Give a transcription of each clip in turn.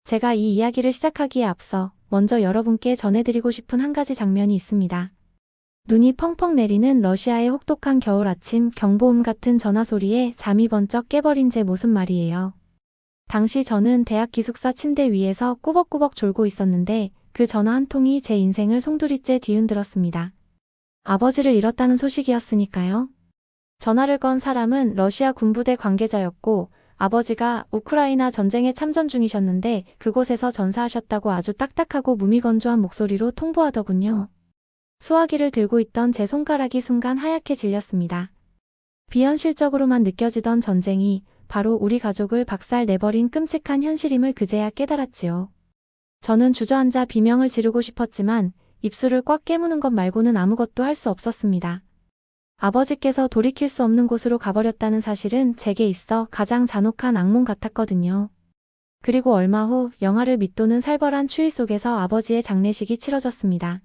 제가 이 이야기를 시작하기에 앞서 먼저 여러분께 전해드리고 싶은 한 가지 장면이 있습니다. 눈이 펑펑 내리는 러시아의 혹독한 겨울 아침, 경보음 같은 전화 소리에 잠이 번쩍 깨버린 제 모습 말이에요. 당시 저는 대학 기숙사 침대 위에서 꾸벅꾸벅 졸고 있었는데 그 전화 한 통이 제 인생을 송두리째 뒤흔들었습니다. 아버지를 잃었다는 소식이었으니까요. 전화를 건 사람은 러시아 군부대 관계자였고 아버지가 우크라이나 전쟁에 참전 중이셨는데 그곳에서 전사하셨다고 아주 딱딱하고 무미건조한 목소리로 통보하더군요. 수화기를 들고 있던 제 손가락이 순간 하얗게 질렸습니다. 비현실적으로만 느껴지던 전쟁이 바로 우리 가족을 박살내버린 끔찍한 현실임을 그제야 깨달았지요. 저는 주저앉아 비명을 지르고 싶었지만 입술을 꽉 깨무는 것 말고는 아무것도 할 수 없었습니다. 아버지께서 돌이킬 수 없는 곳으로 가버렸다는 사실은 제게 있어 가장 잔혹한 악몽 같았거든요. 그리고 얼마 후 영하를 밑도는 살벌한 추위 속에서 아버지의 장례식이 치러졌습니다.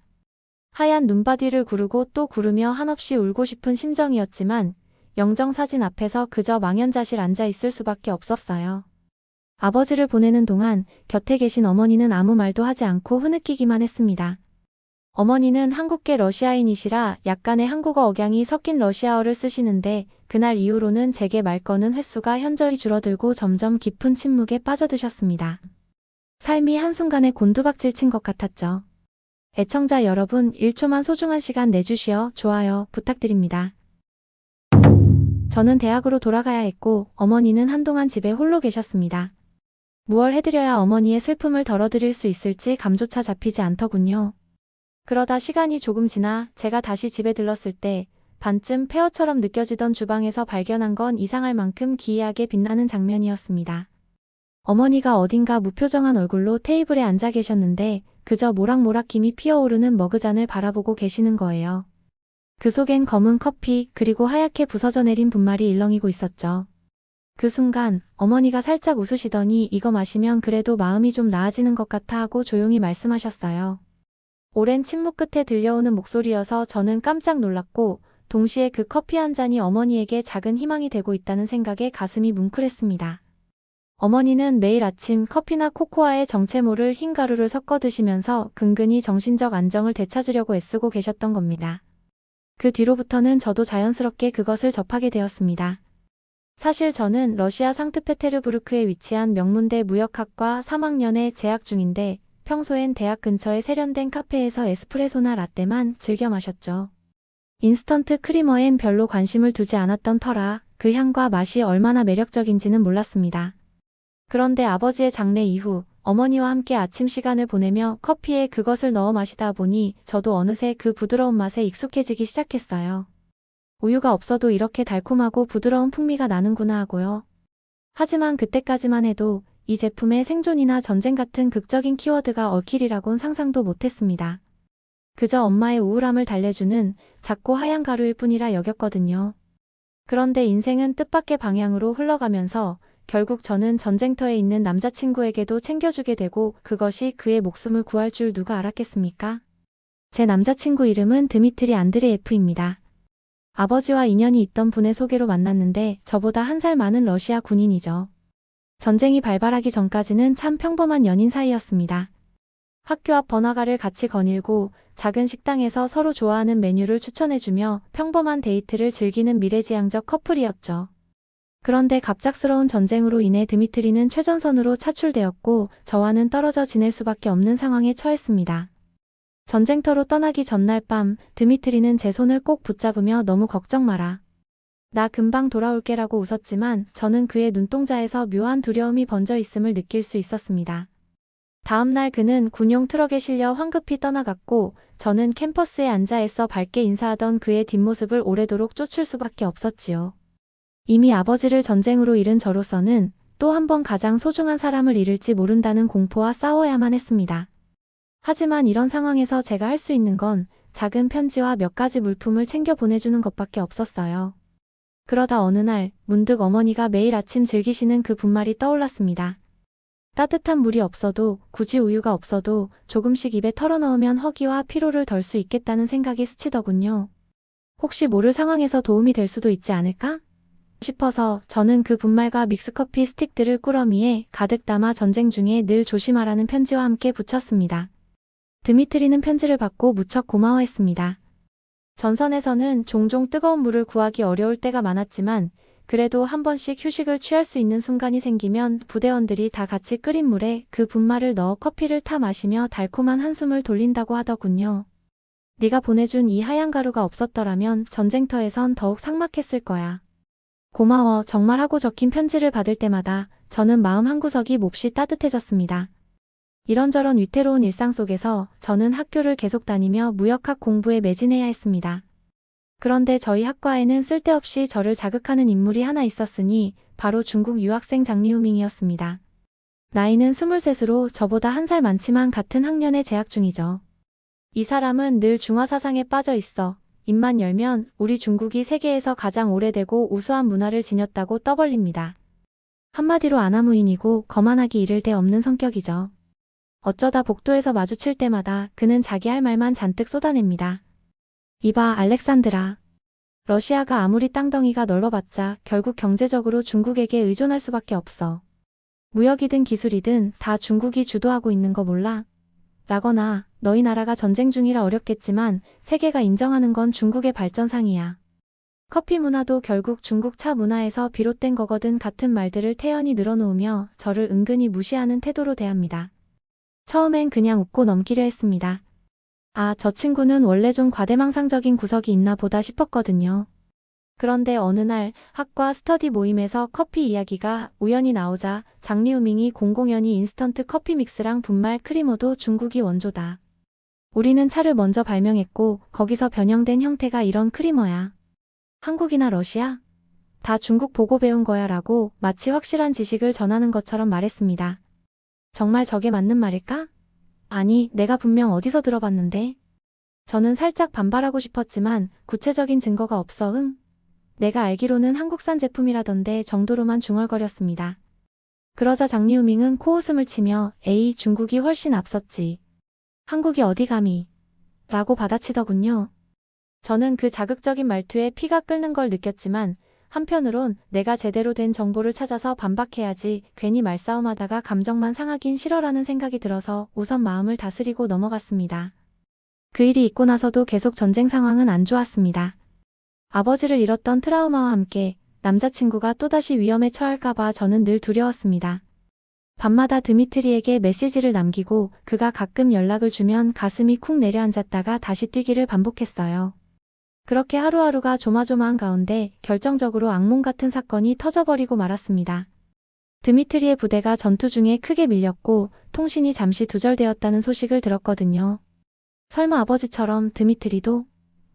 하얀 눈바디를 구르고 또 구르며 한없이 울고 싶은 심정이었지만 영정사진 앞에서 그저 망연자실 앉아 있을 수밖에 없었어요. 아버지를 보내는 동안 곁에 계신 어머니는 아무 말도 하지 않고 흐느끼기만 했습니다. 어머니는 한국계 러시아인이시라 약간의 한국어 억양이 섞인 러시아어를 쓰시는데 그날 이후로는 제게 말 거는 횟수가 현저히 줄어들고 점점 깊은 침묵에 빠져드셨습니다. 삶이 한순간에 곤두박질 친 것 같았죠. 애청자 여러분 1초만 소중한 시간 내주시어 좋아요 부탁드립니다. 저는 대학으로 돌아가야 했고 어머니는 한동안 집에 홀로 계셨습니다. 무얼 해드려야 어머니의 슬픔을 덜어드릴 수 있을지 감조차 잡히지 않더군요. 그러다 시간이 조금 지나 제가 다시 집에 들렀을 때 반쯤 폐허처럼 느껴지던 주방에서 발견한 건 이상할 만큼 기이하게 빛나는 장면이었습니다. 어머니가 어딘가 무표정한 얼굴로 테이블에 앉아 계셨는데 그저 모락모락 김이 피어오르는 머그잔을 바라보고 계시는 거예요. 그 속엔 검은 커피 그리고 하얗게 부서져 내린 분말이 일렁이고 있었죠. 그 순간 어머니가 살짝 웃으시더니 이거 마시면 그래도 마음이 좀 나아지는 것 같아 하고 조용히 말씀하셨어요. 오랜 침묵 끝에 들려오는 목소리여서 저는 깜짝 놀랐고 동시에 그 커피 한 잔이 어머니에게 작은 희망이 되고 있다는 생각에 가슴이 뭉클했습니다. 어머니는 매일 아침 커피나 코코아에 정체모를 흰 가루를 섞어 드시면서 근근히 정신적 안정을 되찾으려고 애쓰고 계셨던 겁니다. 그 뒤로부터는 저도 자연스럽게 그것을 접하게 되었습니다. 사실 저는 러시아 상트페테르부르크에 위치한 명문대 무역학과 3학년에 재학 중인데 평소엔 대학 근처의 세련된 카페에서 에스프레소나 라떼만 즐겨 마셨죠. 인스턴트 크리머엔 별로 관심을 두지 않았던 터라 그 향과 맛이 얼마나 매력적인지는 몰랐습니다. 그런데 아버지의 장례 이후 어머니와 함께 아침 시간을 보내며 커피에 그것을 넣어 마시다 보니 저도 어느새 그 부드러운 맛에 익숙해지기 시작했어요. 우유가 없어도 이렇게 달콤하고 부드러운 풍미가 나는구나 하고요. 하지만 그때까지만 해도 이 제품의 생존이나 전쟁 같은 극적인 키워드가 얽히리라곤 상상도 못했습니다. 그저 엄마의 우울함을 달래주는 작고 하얀 가루일 뿐이라 여겼거든요. 그런데 인생은 뜻밖의 방향으로 흘러가면서 결국 저는 전쟁터에 있는 남자친구에게도 챙겨주게 되고 그것이 그의 목숨을 구할 줄 누가 알았겠습니까? 제 남자친구 이름은 드미트리 안드레예프입니다. 아버지와 인연이 있던 분의 소개로 만났는데 저보다 한 살 많은 러시아 군인이죠. 전쟁이 발발하기 전까지는 참 평범한 연인 사이였습니다. 학교 앞 번화가를 같이 거닐고 작은 식당에서 서로 좋아하는 메뉴를 추천해주며 평범한 데이트를 즐기는 미래지향적 커플이었죠. 그런데 갑작스러운 전쟁으로 인해 드미트리는 최전선으로 차출되었고 저와는 떨어져 지낼 수밖에 없는 상황에 처했습니다. 전쟁터로 떠나기 전날 밤 드미트리는 제 손을 꼭 붙잡으며 너무 걱정 마라. 나 금방 돌아올게라고 웃었지만 저는 그의 눈동자에서 묘한 두려움이 번져 있음을 느낄 수 있었습니다. 다음날 그는 군용 트럭에 실려 황급히 떠나갔고 저는 캠퍼스에 앉아 애써 밝게 인사하던 그의 뒷모습을 오래도록 쫓을 수밖에 없었지요. 이미 아버지를 전쟁으로 잃은 저로서는 또 한 번 가장 소중한 사람을 잃을지 모른다는 공포와 싸워야만 했습니다. 하지만 이런 상황에서 제가 할 수 있는 건 작은 편지와 몇 가지 물품을 챙겨 보내주는 것밖에 없었어요. 그러다 어느 날 문득 어머니가 매일 아침 즐기시는 그 분말이 떠올랐습니다. 따뜻한 물이 없어도 굳이 우유가 없어도 조금씩 입에 털어넣으면 허기와 피로를 덜 수 있겠다는 생각이 스치더군요. 혹시 모를 상황에서 도움이 될 수도 있지 않을까 싶어서 저는 그 분말과 믹스커피 스틱들을 꾸러미에 가득 담아 전쟁 중에 늘 조심하라는 편지와 함께 붙였습니다. 드미트리는 편지를 받고 무척 고마워했습니다. 전선에서는 종종 뜨거운 물을 구하기 어려울 때가 많았지만 그래도 한 번씩 휴식을 취할 수 있는 순간이 생기면 부대원들이 다 같이 끓인 물에 그 분말을 넣어 커피를 타 마시며 달콤한 한숨을 돌린다고 하더군요. 네가 보내준 이 하얀 가루가 없었더라면 전쟁터에선 더욱 삭막했을 거야. 고마워 정말 하고 적힌 편지를 받을 때마다 저는 마음 한구석이 몹시 따뜻해졌습니다. 이런저런 위태로운 일상 속에서 저는 학교를 계속 다니며 무역학 공부에 매진해야 했습니다. 그런데 저희 학과에는 쓸데없이 저를 자극하는 인물이 하나 있었으니 바로 중국 유학생 장리우밍이었습니다. 나이는 23으로 저보다 한 살 많지만 같은 학년에 재학 중이죠. 이 사람은 늘 중화 사상에 빠져 있어 입만 열면 우리 중국이 세계에서 가장 오래되고 우수한 문화를 지녔다고 떠벌립니다. 한마디로 아나무인이고 거만하기 이를 데 없는 성격이죠. 어쩌다 복도에서 마주칠 때마다 그는 자기 할 말만 잔뜩 쏟아냅니다. 이봐 알렉산드라. 러시아가 아무리 땅덩이가 넓어봤자 결국 경제적으로 중국에게 의존할 수밖에 없어. 무역이든 기술이든 다 중국이 주도하고 있는 거 몰라? 라거나 너희 나라가 전쟁 중이라 어렵겠지만 세계가 인정하는 건 중국의 발전상이야. 커피 문화도 결국 중국 차 문화에서 비롯된 거거든 같은 말들을 태연히 늘어놓으며 저를 은근히 무시하는 태도로 대합니다. 처음엔 그냥 웃고 넘기려 했습니다. 아, 저 친구는 원래 좀 과대망상적인 구석이 있나 보다 싶었거든요. 그런데 어느 날 학과 스터디 모임에서 커피 이야기가 우연히 나오자 장리우밍이 공공연히 인스턴트 커피 믹스랑 분말 크리머도 중국이 원조다. 우리는 차를 먼저 발명했고 거기서 변형된 형태가 이런 크리머야. 한국이나 러시아? 다 중국 보고 배운 거야 라고 마치 확실한 지식을 전하는 것처럼 말했습니다. 정말 저게 맞는 말일까? 아니, 내가 분명 어디서 들어봤는데. 저는 살짝 반발하고 싶었지만 구체적인 증거가 없어 내가 알기로는 한국산 제품이라던데 정도로만 중얼거렸습니다. 그러자 장리우밍은 코웃음을 치며 에이 중국이 훨씬 앞섰지. 한국이 어디 감히. 라고 받아치더군요. 저는 그 자극적인 말투에 피가 끓는 걸 느꼈지만 한편으론 내가 제대로 된 정보를 찾아서 반박해야지 괜히 말싸움하다가 감정만 상하긴 싫어라는 생각이 들어서 우선 마음을 다스리고 넘어갔습니다. 그 일이 있고 나서도 계속 전쟁 상황은 안 좋았습니다. 아버지를 잃었던 트라우마와 함께 남자친구가 또다시 위험에 처할까봐 저는 늘 두려웠습니다. 밤마다 드미트리에게 메시지를 남기고 그가 가끔 연락을 주면 가슴이 쿵 내려앉았다가 다시 뛰기를 반복했어요. 그렇게 하루하루가 조마조마한 가운데 결정적으로 악몽 같은 사건이 터져버리고 말았습니다. 드미트리의 부대가 전투 중에 크게 밀렸고 통신이 잠시 두절되었다는 소식을 들었거든요. 설마 아버지처럼 드미트리도?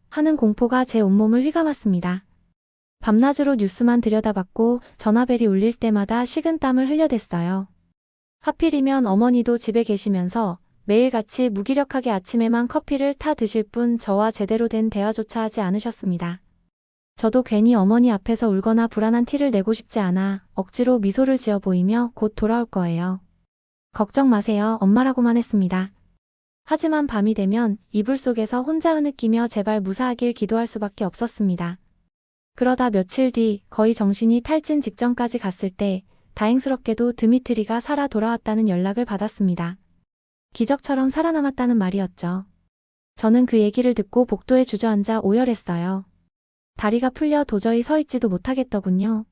하는 공포가 제 온몸을 휘감았습니다. 밤낮으로 뉴스만 들여다봤고 전화벨이 울릴 때마다 식은땀을 흘려댔어요. 하필이면 어머니도 집에 계시면서 매일같이 무기력하게 아침에만 커피를 타 드실 뿐 저와 제대로 된 대화조차 하지 않으셨습니다. 저도 괜히 어머니 앞에서 울거나 불안한 티를 내고 싶지 않아 억지로 미소를 지어 보이며 곧 돌아올 거예요. 걱정 마세요, 엄마라고만 했습니다. 하지만 밤이 되면 이불 속에서 혼자 흐느끼며 제발 무사하길 기도할 수밖에 없었습니다. 그러다 며칠 뒤 거의 정신이 탈진 직전까지 갔을 때 다행스럽게도 드미트리가 살아 돌아왔다는 연락을 받았습니다. 기적처럼 살아남았다는 말이었죠. 저는 그 얘기를 듣고 복도에 주저앉아 오열했어요. 다리가 풀려 도저히 서 있지도 못하겠더군요.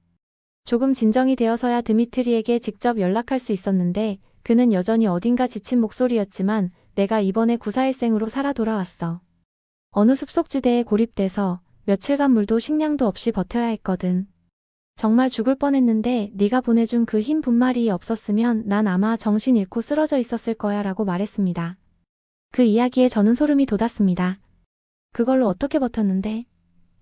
조금 진정이 되어서야 드미트리에게 직접 연락할 수 있었는데 그는 여전히 어딘가 지친 목소리였지만 내가 이번에 구사일생으로 살아 돌아왔어. 어느 숲속지대에 고립돼서 며칠간 물도 식량도 없이 버텨야 했거든. 정말 죽을 뻔했는데 네가 보내준 그 흰 분말이 없었으면 난 아마 정신 잃고 쓰러져 있었을 거야 라고 말했습니다. 그 이야기에 저는 소름이 돋았습니다. 그걸로 어떻게 버텼는데?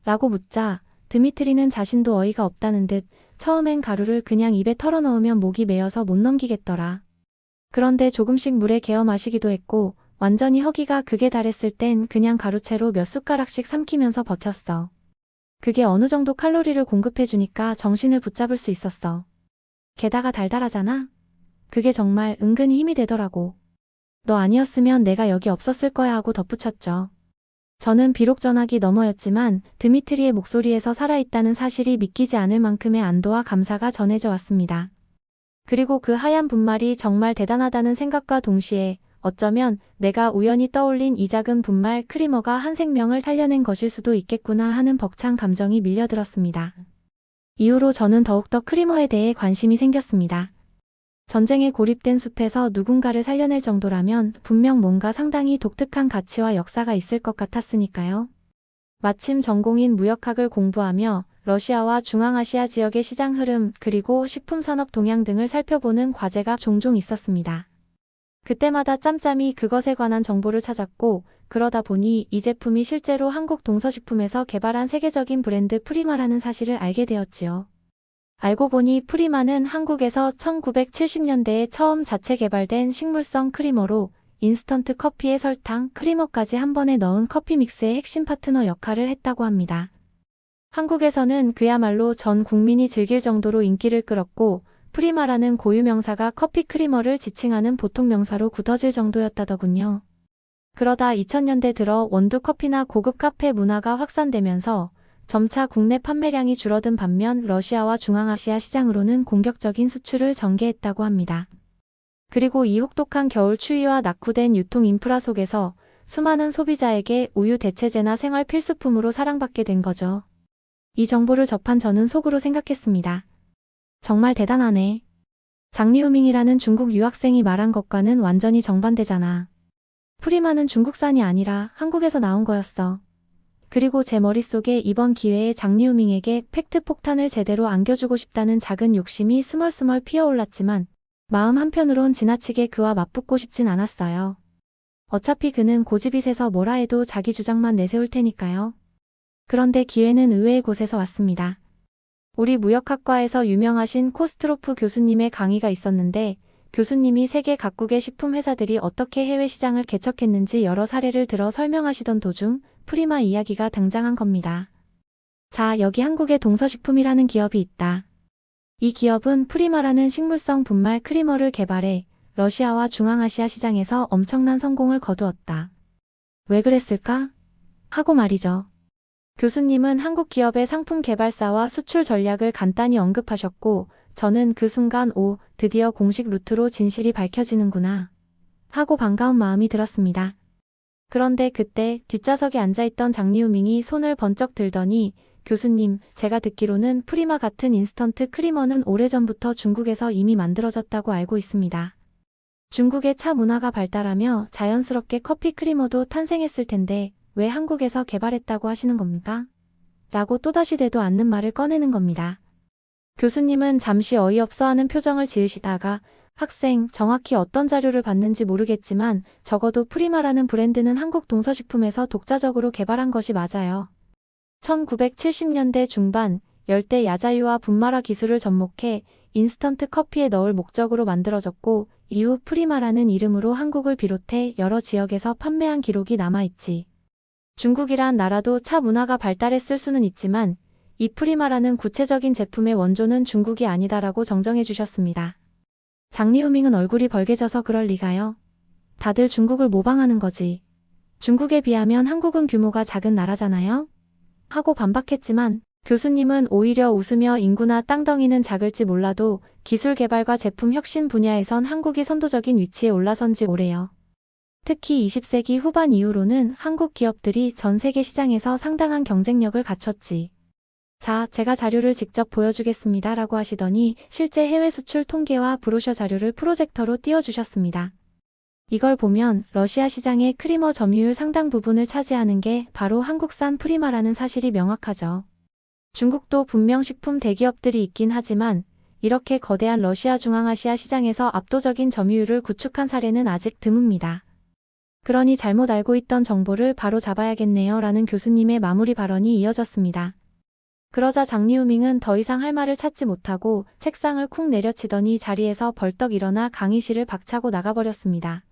라고 묻자 드미트리는 자신도 어이가 없다는 듯 처음엔 가루를 그냥 입에 털어넣으면 목이 메어서 못 넘기겠더라. 그런데 조금씩 물에 개어 마시기도 했고 완전히 허기가 극에 달했을 땐 그냥 가루채로 몇 숟가락씩 삼키면서 버텼어. 그게 어느 정도 칼로리를 공급해주니까 정신을 붙잡을 수 있었어. 게다가 달달하잖아? 그게 정말 은근히 힘이 되더라고. 너 아니었으면 내가 여기 없었을 거야 하고 덧붙였죠. 저는 비록 전화기 너머였지만 드미트리의 목소리에서 살아있다는 사실이 믿기지 않을 만큼의 안도와 감사가 전해져 왔습니다. 그리고 그 하얀 분말이 정말 대단하다는 생각과 동시에 어쩌면 내가 우연히 떠올린 이 작은 분말 크리머가 한 생명을 살려낸 것일 수도 있겠구나 하는 벅찬 감정이 밀려들었습니다. 이후로 저는 더욱더 크리머에 대해 관심이 생겼습니다. 전쟁에 고립된 숲에서 누군가를 살려낼 정도라면 분명 뭔가 상당히 독특한 가치와 역사가 있을 것 같았으니까요. 마침 전공인 무역학을 공부하며 러시아와 중앙아시아 지역의 시장 흐름 그리고 식품산업 동향 등을 살펴보는 과제가 종종 있었습니다. 그때마다 짬짬이 그것에 관한 정보를 찾았고 그러다 보니 이 제품이 실제로 한국 동서식품에서 개발한 세계적인 브랜드 프리마라는 사실을 알게 되었지요. 알고 보니 프리마는 한국에서 1970년대에 처음 자체 개발된 식물성 크리머로 인스턴트 커피에 설탕, 크리머까지 한 번에 넣은 커피 믹스의 핵심 파트너 역할을 했다고 합니다. 한국에서는 그야말로 전 국민이 즐길 정도로 인기를 끌었고 프리마라는 고유 명사가 커피 크리머를 지칭하는 보통 명사로 굳어질 정도였다더군요. 그러다 2000년대 들어 원두 커피나 고급 카페 문화가 확산되면서 점차 국내 판매량이 줄어든 반면 러시아와 중앙아시아 시장으로는 공격적인 수출을 전개했다고 합니다. 그리고 이 혹독한 겨울 추위와 낙후된 유통 인프라 속에서 수많은 소비자에게 우유 대체제나 생활 필수품으로 사랑받게 된 거죠. 이 정보를 접한 저는 속으로 생각했습니다. 정말 대단하네. 장리우밍이라는 중국 유학생이 말한 것과는 완전히 정반대잖아. 프리마는 중국산이 아니라 한국에서 나온 거였어. 그리고 제 머릿속에 이번 기회에 장리우밍에게 팩트 폭탄을 제대로 안겨주고 싶다는 작은 욕심이 스멀스멀 피어올랐지만 마음 한편으론 지나치게 그와 맞붙고 싶진 않았어요. 어차피 그는 고집이 세서 뭐라 해도 자기 주장만 내세울 테니까요. 그런데 기회는 의외의 곳에서 왔습니다. 우리 무역학과에서 유명하신 코스트로프 교수님의 강의가 있었는데 교수님이 세계 각국의 식품 회사들이 어떻게 해외 시장을 개척했는지 여러 사례를 들어 설명하시던 도중 프리마 이야기가 등장한 겁니다. 자, 여기 한국의 동서식품이라는 기업이 있다. 이 기업은 프리마라는 식물성 분말 크리머를 개발해 러시아와 중앙아시아 시장에서 엄청난 성공을 거두었다. 왜 그랬을까? 하고 말이죠. 교수님은 한국 기업의 상품 개발사와 수출 전략을 간단히 언급하셨고 저는 그 순간 드디어 공식 루트로 진실이 밝혀지는구나 하고 반가운 마음이 들었습니다. 그런데 그때 뒷좌석에 앉아있던 장리우밍이 손을 번쩍 들더니 교수님, 제가 듣기로는 프리마 같은 인스턴트 크리머는 오래전부터 중국에서 이미 만들어졌다고 알고 있습니다. 중국의 차 문화가 발달하며 자연스럽게 커피 크리머도 탄생했을 텐데 왜 한국에서 개발했다고 하시는 겁니까? 라고 또다시 되도 않는 말을 꺼내는 겁니다. 교수님은 잠시 어이없어 하는 표정을 지으시다가 학생, 정확히 어떤 자료를 봤는지 모르겠지만 적어도 프리마라는 브랜드는 한국 동서식품에서 독자적으로 개발한 것이 맞아요. 1970년대 중반 열대 야자유와 분말화 기술을 접목해 인스턴트 커피에 넣을 목적으로 만들어졌고 이후 프리마라는 이름으로 한국을 비롯해 여러 지역에서 판매한 기록이 남아있지. 중국이란 나라도 차 문화가 발달했을 수는 있지만 이 프리마라는 구체적인 제품의 원조는 중국이 아니다라고 정정해 주셨습니다. 장리우밍은 얼굴이 벌개져서 그럴 리가요. 다들 중국을 모방하는 거지. 중국에 비하면 한국은 규모가 작은 나라잖아요? 하고 반박했지만 교수님은 오히려 웃으며 인구나 땅덩이는 작을지 몰라도 기술 개발과 제품 혁신 분야에선 한국이 선도적인 위치에 올라선 지 오래요. 특히 20세기 후반 이후로는 한국 기업들이 전 세계 시장에서 상당한 경쟁력을 갖췄지. 자, 제가 자료를 직접 보여주겠습니다 라고 하시더니 실제 해외 수출 통계와 브로셔 자료를 프로젝터로 띄워주셨습니다. 이걸 보면 러시아 시장의 크리머 점유율 상당 부분을 차지하는 게 바로 한국산 프리마라는 사실이 명확하죠. 중국도 분명 식품 대기업들이 있긴 하지만 이렇게 거대한 러시아 중앙아시아 시장에서 압도적인 점유율을 구축한 사례는 아직 드뭅니다. 그러니 잘못 알고 있던 정보를 바로 잡아야겠네요 라는 교수님의 마무리 발언이 이어졌습니다. 그러자 장리우밍은 더 이상 할 말을 찾지 못하고 책상을 쿵 내려치더니 자리에서 벌떡 일어나 강의실을 박차고 나가버렸습니다.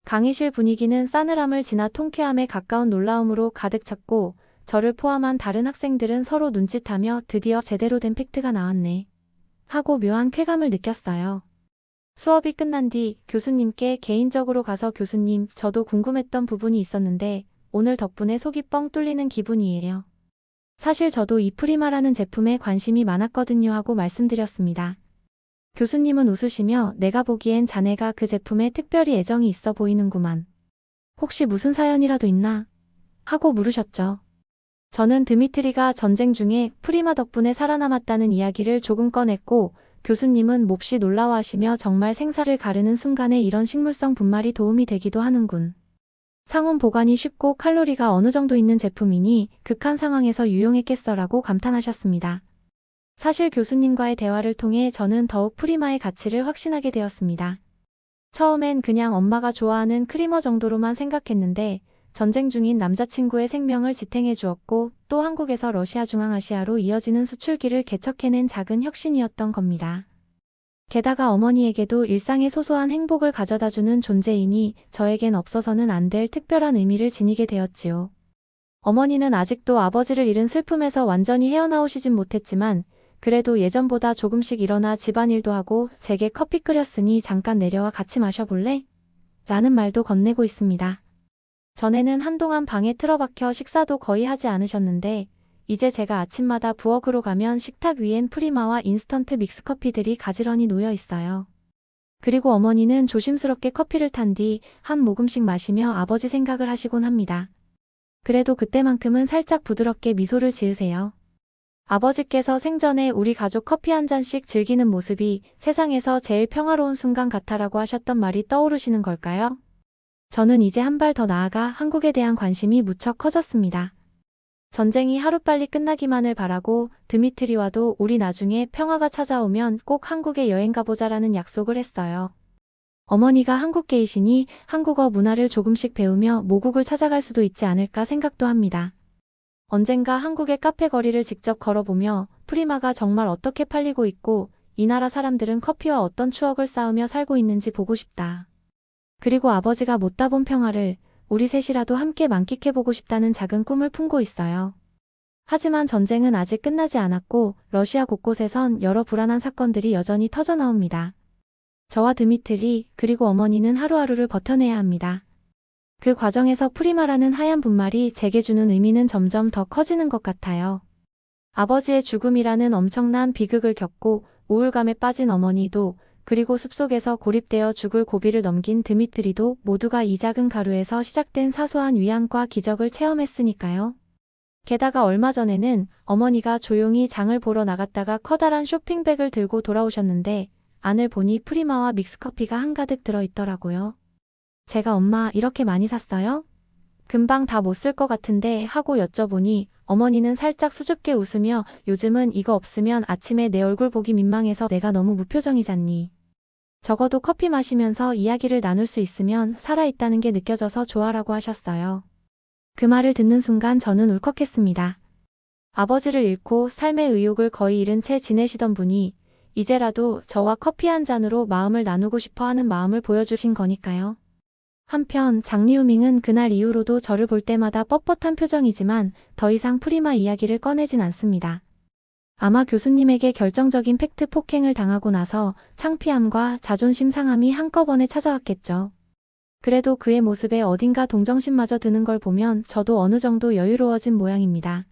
강의실 분위기는 싸늘함을 지나 통쾌함에 가까운 놀라움으로 가득 찼고 저를 포함한 다른 학생들은 서로 눈짓하며 드디어 제대로 된 팩트가 나왔네 하고 묘한 쾌감을 느꼈어요. 수업이 끝난 뒤 교수님께 개인적으로 가서 교수님, 저도 궁금했던 부분이 있었는데 오늘 덕분에 속이 뻥 뚫리는 기분이에요. 사실 저도 이 프리마라는 제품에 관심이 많았거든요 하고 말씀드렸습니다. 교수님은 웃으시며 내가 보기엔 자네가 그 제품에 특별히 애정이 있어 보이는구만. 혹시 무슨 사연이라도 있나? 하고 물으셨죠. 저는 드미트리가 전쟁 중에 프리마 덕분에 살아남았다는 이야기를 조금 꺼냈고 교수님은 몹시 놀라워하시며 정말 생사를 가르는 순간에 이런 식물성 분말이 도움이 되기도 하는군. 상온 보관이 쉽고 칼로리가 어느 정도 있는 제품이니 극한 상황에서 유용했겠어라고 감탄하셨습니다. 사실 교수님과의 대화를 통해 저는 더욱 프리마의 가치를 확신하게 되었습니다. 처음엔 그냥 엄마가 좋아하는 크리머 정도로만 생각했는데 전쟁 중인 남자친구의 생명을 지탱해 주었고 또 한국에서 러시아 중앙아시아로 이어지는 수출기를 개척해낸 작은 혁신이었던 겁니다. 게다가 어머니에게도 일상의 소소한 행복을 가져다주는 존재이니 저에겐 없어서는 안 될 특별한 의미를 지니게 되었지요. 어머니는 아직도 아버지를 잃은 슬픔에서 완전히 헤어나오시진 못했지만 그래도 예전보다 조금씩 일어나 집안일도 하고 제게 커피 끓였으니 잠깐 내려와 같이 마셔볼래? 라는 말도 건네고 있습니다. 전에는 한동안 방에 틀어박혀 식사도 거의 하지 않으셨는데 이제 제가 아침마다 부엌으로 가면 식탁 위엔 프리마와 인스턴트 믹스커피들이 가지런히 놓여 있어요. 그리고 어머니는 조심스럽게 커피를 탄 뒤 한 모금씩 마시며 아버지 생각을 하시곤 합니다. 그래도 그때만큼은 살짝 부드럽게 미소를 지으세요. 아버지께서 생전에 우리 가족 커피 한 잔씩 즐기는 모습이 세상에서 제일 평화로운 순간 같아라고 하셨던 말이 떠오르시는 걸까요? 저는 이제 한 발 더 나아가 한국에 대한 관심이 무척 커졌습니다. 전쟁이 하루빨리 끝나기만을 바라고 드미트리와도 우리 나중에 평화가 찾아오면 꼭 한국에 여행 가보자라는 약속을 했어요. 어머니가 한국계이시니 한국어 문화를 조금씩 배우며 모국을 찾아갈 수도 있지 않을까 생각도 합니다. 언젠가 한국의 카페 거리를 직접 걸어보며 프리마가 정말 어떻게 팔리고 있고 이 나라 사람들은 커피와 어떤 추억을 쌓으며 살고 있는지 보고 싶다. 그리고 아버지가 못 다본 평화를 우리 셋이라도 함께 만끽해보고 싶다는 작은 꿈을 품고 있어요. 하지만 전쟁은 아직 끝나지 않았고 러시아 곳곳에선 여러 불안한 사건들이 여전히 터져나옵니다. 저와 드미트리 그리고 어머니는 하루하루를 버텨내야 합니다. 그 과정에서 프리마라는 하얀 분말이 제게 주는 의미는 점점 더 커지는 것 같아요. 아버지의 죽음이라는 엄청난 비극을 겪고 우울감에 빠진 어머니도 그리고 숲속에서 고립되어 죽을 고비를 넘긴 드미트리도 모두가 이 작은 가루에서 시작된 사소한 위안과 기적을 체험했으니까요. 게다가 얼마 전에는 어머니가 조용히 장을 보러 나갔다가 커다란 쇼핑백을 들고 돌아오셨는데 안을 보니 프리마와 믹스커피가 한가득 들어있더라고요. 제가 엄마 이렇게 많이 샀어요? 금방 다 못 쓸 것 같은데 하고 여쭤보니 어머니는 살짝 수줍게 웃으며 요즘은 이거 없으면 아침에 내 얼굴 보기 민망해서 내가 너무 무표정이잖니. 적어도 커피 마시면서 이야기를 나눌 수 있으면 살아있다는 게 느껴져서 좋아라고 하셨어요. 그 말을 듣는 순간 저는 울컥했습니다. 아버지를 잃고 삶의 의욕을 거의 잃은 채 지내시던 분이 이제라도 저와 커피 한 잔으로 마음을 나누고 싶어 하는 마음을 보여주신 거니까요. 한편 장리우밍은 그날 이후로도 저를 볼 때마다 뻣뻣한 표정이지만 더 이상 프리마 이야기를 꺼내진 않습니다. 아마 교수님에게 결정적인 팩트 폭행을 당하고 나서 창피함과 자존심 상함이 한꺼번에 찾아왔겠죠. 그래도 그의 모습에 어딘가 동정심마저 드는 걸 보면 저도 어느 정도 여유로워진 모양입니다.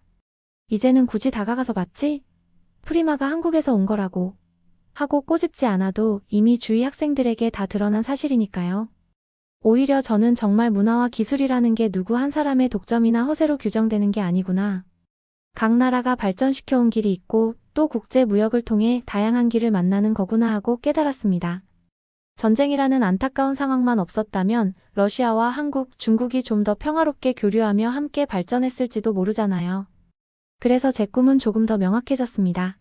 이제는 굳이 다가가서 봤지? 프리마가 한국에서 온 거라고 하고 꼬집지 않아도 이미 주위 학생들에게 다 드러난 사실이니까요. 오히려 저는 정말 문화와 기술이라는 게 누구 한 사람의 독점이나 허세로 규정되는 게 아니구나. 각 나라가 발전시켜온 길이 있고 또 국제 무역을 통해 다양한 길을 만나는 거구나 하고 깨달았습니다. 전쟁이라는 안타까운 상황만 없었다면 러시아와 한국, 중국이 좀 더 평화롭게 교류하며 함께 발전했을지도 모르잖아요. 그래서 제 꿈은 조금 더 명확해졌습니다.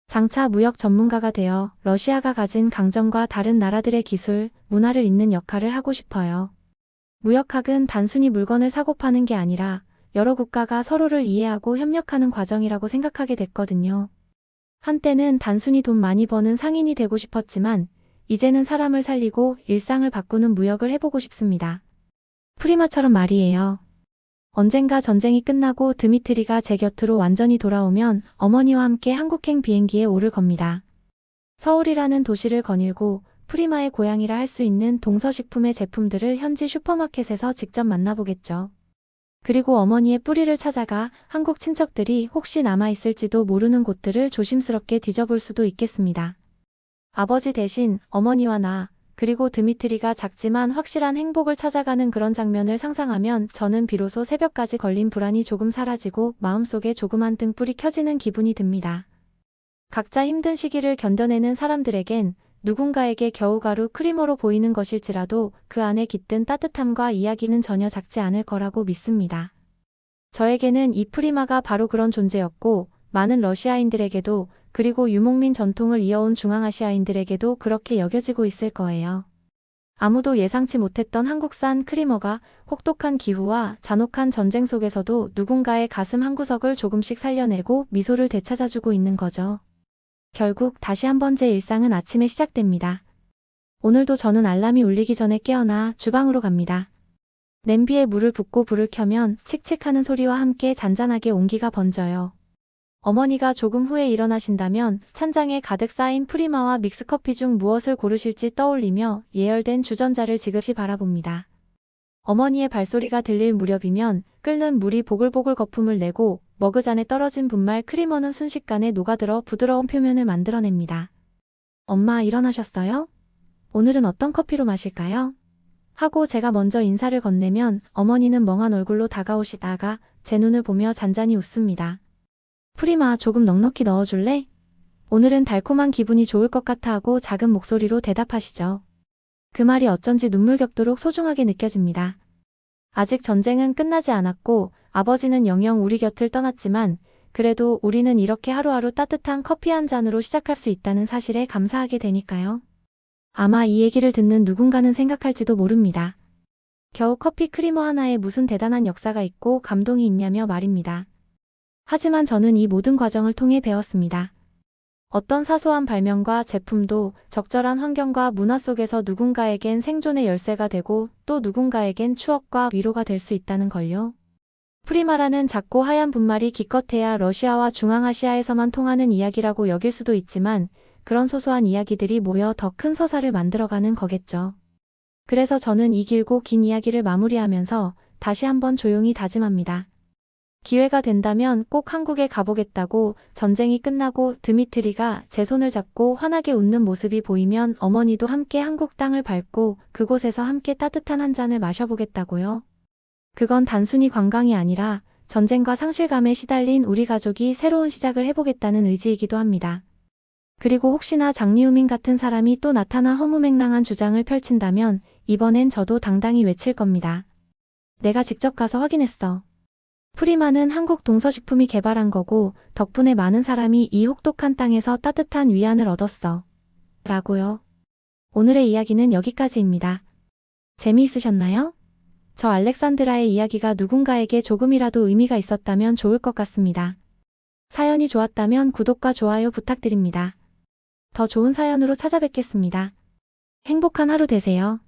장차 무역 전문가가 되어 러시아가 가진 강점과 다른 나라들의 기술, 문화를 잇는 역할을 하고 싶어요. 무역학은 단순히 물건을 사고 파는 게 아니라 여러 국가가 서로를 이해하고 협력하는 과정이라고 생각하게 됐거든요. 한때는 단순히 돈 많이 버는 상인이 되고 싶었지만 이제는 사람을 살리고 일상을 바꾸는 무역을 해보고 싶습니다. 프리마처럼 말이에요. 언젠가 전쟁이 끝나고 드미트리가 제 곁으로 완전히 돌아오면 어머니와 함께 한국행 비행기에 오를 겁니다. 서울이라는 도시를 거닐고 프리마의 고향이라 할 수 있는 동서식품의 제품들을 현지 슈퍼마켓에서 직접 만나보겠죠. 그리고 어머니의 뿌리를 찾아가 한국 친척들이 혹시 남아있을지도 모르는 곳들을 조심스럽게 뒤져볼 수도 있겠습니다. 아버지 대신 어머니와 나, 그리고 드미트리가 작지만 확실한 행복을 찾아가는 그런 장면을 상상하면 저는 비로소 새벽까지 걸린 불안이 조금 사라지고 마음속에 조그만 등불이 켜지는 기분이 듭니다. 각자 힘든 시기를 견뎌내는 사람들에겐 누군가에게 겨우가루 크리머로 보이는 것일지라도 그 안에 깃든 따뜻함과 이야기는 전혀 작지 않을 거라고 믿습니다. 저에게는 이 프리마가 바로 그런 존재였고 많은 러시아인들에게도 그리고 유목민 전통을 이어온 중앙아시아인들에게도 그렇게 여겨지고 있을 거예요. 아무도 예상치 못했던 한국산 크리머가 혹독한 기후와 잔혹한 전쟁 속에서도 누군가의 가슴 한구석을 조금씩 살려내고 미소를 되찾아주고 있는 거죠. 결국 다시 한번 제 일상은 아침에 시작됩니다. 오늘도 저는 알람이 울리기 전에 깨어나 주방으로 갑니다. 냄비에 물을 붓고 불을 켜면 칙칙하는 소리와 함께 잔잔하게 온기가 번져요. 어머니가 조금 후에 일어나신다면 찬장에 가득 쌓인 프리마와 믹스커피 중 무엇을 고르실지 떠올리며 예열된 주전자를 지그시 바라봅니다. 어머니의 발소리가 들릴 무렵이면 끓는 물이 보글보글 거품을 내고 머그잔에 떨어진 분말 크리머는 순식간에 녹아들어 부드러운 표면을 만들어냅니다. 엄마 일어나셨어요? 오늘은 어떤 커피로 마실까요? 하고 제가 먼저 인사를 건네면 어머니는 멍한 얼굴로 다가오시다가 제 눈을 보며 잔잔히 웃습니다. 프리마 조금 넉넉히 넣어줄래? 오늘은 달콤한 기분이 좋을 것 같아 하고 작은 목소리로 대답하시죠. 그 말이 어쩐지 눈물겹도록 소중하게 느껴집니다. 아직 전쟁은 끝나지 않았고 아버지는 영영 우리 곁을 떠났지만 그래도 우리는 이렇게 하루하루 따뜻한 커피 한 잔으로 시작할 수 있다는 사실에 감사하게 되니까요. 아마 이 얘기를 듣는 누군가는 생각할지도 모릅니다. 겨우 커피 크리머 하나에 무슨 대단한 역사가 있고 감동이 있냐며 말입니다. 하지만 저는 이 모든 과정을 통해 배웠습니다. 어떤 사소한 발명과 제품도 적절한 환경과 문화 속에서 누군가에겐 생존의 열쇠가 되고 또 누군가에겐 추억과 위로가 될 수 있다는 걸요. 프리마라는 작고 하얀 분말이 기껏해야 러시아와 중앙아시아에서만 통하는 이야기라고 여길 수도 있지만 그런 소소한 이야기들이 모여 더 큰 서사를 만들어가는 거겠죠. 그래서 저는 이 길고 긴 이야기를 마무리하면서 다시 한번 조용히 다짐합니다. 기회가 된다면 꼭 한국에 가보겠다고. 전쟁이 끝나고 드미트리가 제 손을 잡고 환하게 웃는 모습이 보이면 어머니도 함께 한국 땅을 밟고 그곳에서 함께 따뜻한 한 잔을 마셔보겠다고요. 그건 단순히 관광이 아니라 전쟁과 상실감에 시달린 우리 가족이 새로운 시작을 해보겠다는 의지이기도 합니다. 그리고 혹시나 장리우민 같은 사람이 또 나타나 허무맹랑한 주장을 펼친다면 이번엔 저도 당당히 외칠 겁니다. 내가 직접 가서 확인했어. 프리마는 한국 동서식품이 개발한 거고 덕분에 많은 사람이 이 혹독한 땅에서 따뜻한 위안을 얻었어. 라고요. 오늘의 이야기는 여기까지입니다. 재미있으셨나요? 저 알렉산드라의 이야기가 누군가에게 조금이라도 의미가 있었다면 좋을 것 같습니다. 사연이 좋았다면 구독과 좋아요 부탁드립니다. 더 좋은 사연으로 찾아뵙겠습니다. 행복한 하루 되세요.